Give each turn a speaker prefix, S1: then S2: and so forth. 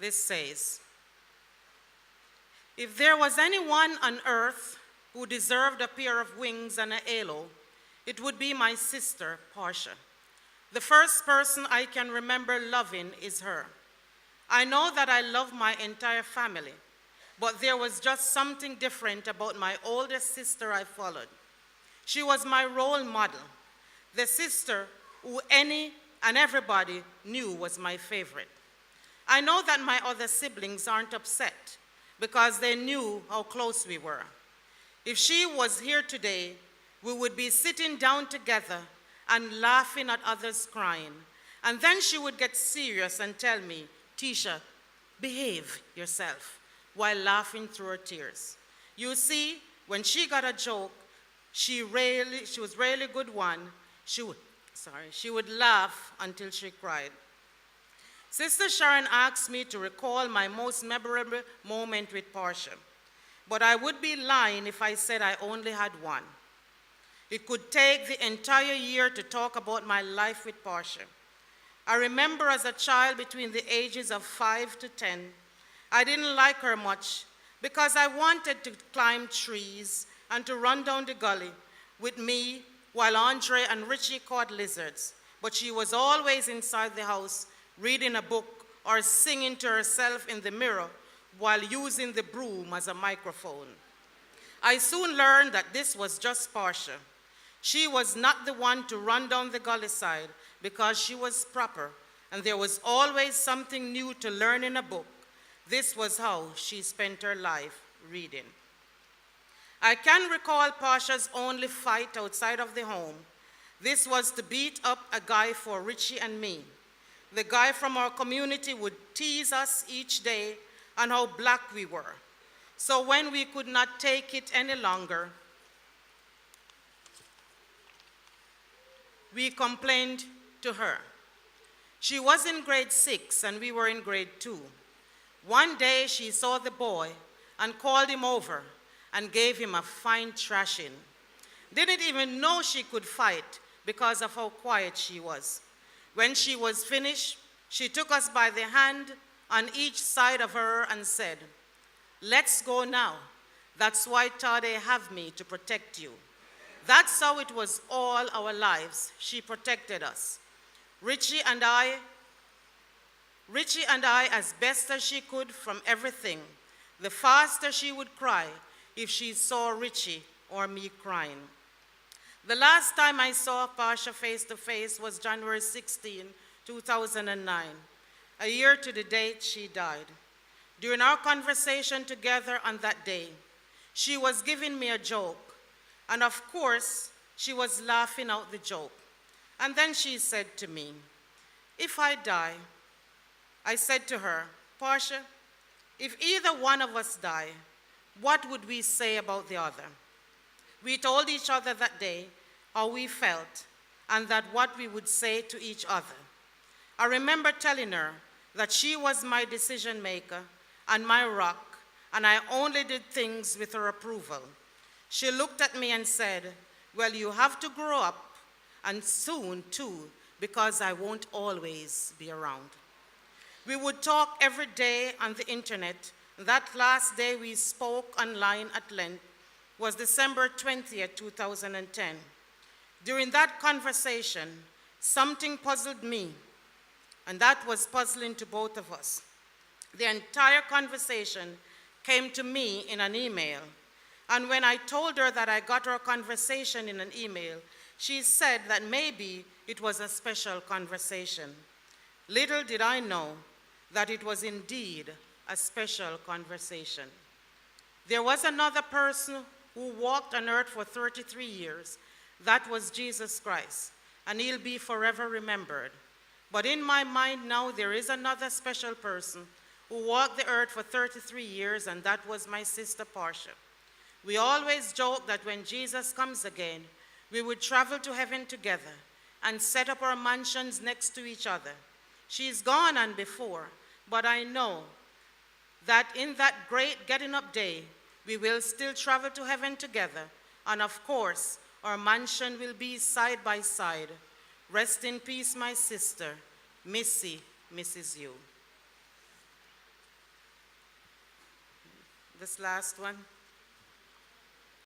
S1: This says, if there was anyone on earth who deserved a pair of wings and a halo, it would be my sister, Portia. The first person I can remember loving is her. I know that I love my entire family, but there was just something different about my oldest sister I followed. She was my role model, the sister who any and everybody knew was my favorite. I know that my other siblings aren't upset because they knew how close we were. If she was here today, we would be sitting down together and laughing at others crying. And then she would get serious and tell me, Tisha, behave yourself, while laughing through her tears. You see, when she got a joke, she was really good one. She would laugh until she cried. Sister Sharon asked me to recall my most memorable moment with Portia, but I would be lying if I said I only had one. It could take the entire year to talk about my life with Portia. I remember as a child between the ages of 5 to 10, I didn't like her much because I wanted to climb trees and to run down the gully with me while Andre and Richie caught lizards, but she was always inside the house reading a book or singing to herself in the mirror while using the broom as a microphone. I soon learned that this was just Portia. She was not the one to run down the gully side because she was proper, and there was always something new to learn in a book. This was how she spent her life, reading. I can recall Portia's only fight outside of the home. This was to beat up a guy for Richie and me. The guy from our community would tease us each day on how black we were. So when we could not take it any longer, we complained to her. She was in grade 6 and we were in grade 2. One day she saw the boy and called him over and gave him a fine thrashing. Didn't even know she could fight because of how quiet she was. When she was finished, she took us by the hand on each side of her and said, "Let's go now. That's why Tade have me to protect you." That's how it was all our lives. She protected us. Richie and I, as best as she could from everything. The faster she would cry if she saw Richie or me crying. The last time I saw Portia face to face was January 16, 2009, a year to the date she died. During our conversation together on that day, she was giving me a joke, and of course, she was laughing out the joke. And then she said to me, "If I die," I said to her, "Portia, if either one of us die, what would we say about the other?" We told each other that day how we felt and that what we would say to each other. I remember telling her that she was my decision maker and my rock, and I only did things with her approval. She looked at me and said, "Well, you have to grow up, and soon too, because I won't always be around." We would talk every day on the internet. That last day we spoke online at length was December 20th, 2010. During that conversation, something puzzled me, and that was puzzling to both of us. The entire conversation came to me in an email, and when I told her that I got our conversation in an email, she said that maybe it was a special conversation. Little did I know that it was indeed a special conversation. There was another person who walked on earth for 33 years. That was Jesus Christ, and he'll be forever remembered. But in my mind now, there is another special person who walked the earth for 33 years, and that was my sister Portia. We always joke that when Jesus comes again, we would travel to heaven together and set up our mansions next to each other. She's gone on before, but I know that in that great getting up day, we will still travel to heaven together, and of course, our mansion will be side by side. Rest in peace, my sister. Missy misses you. this last one.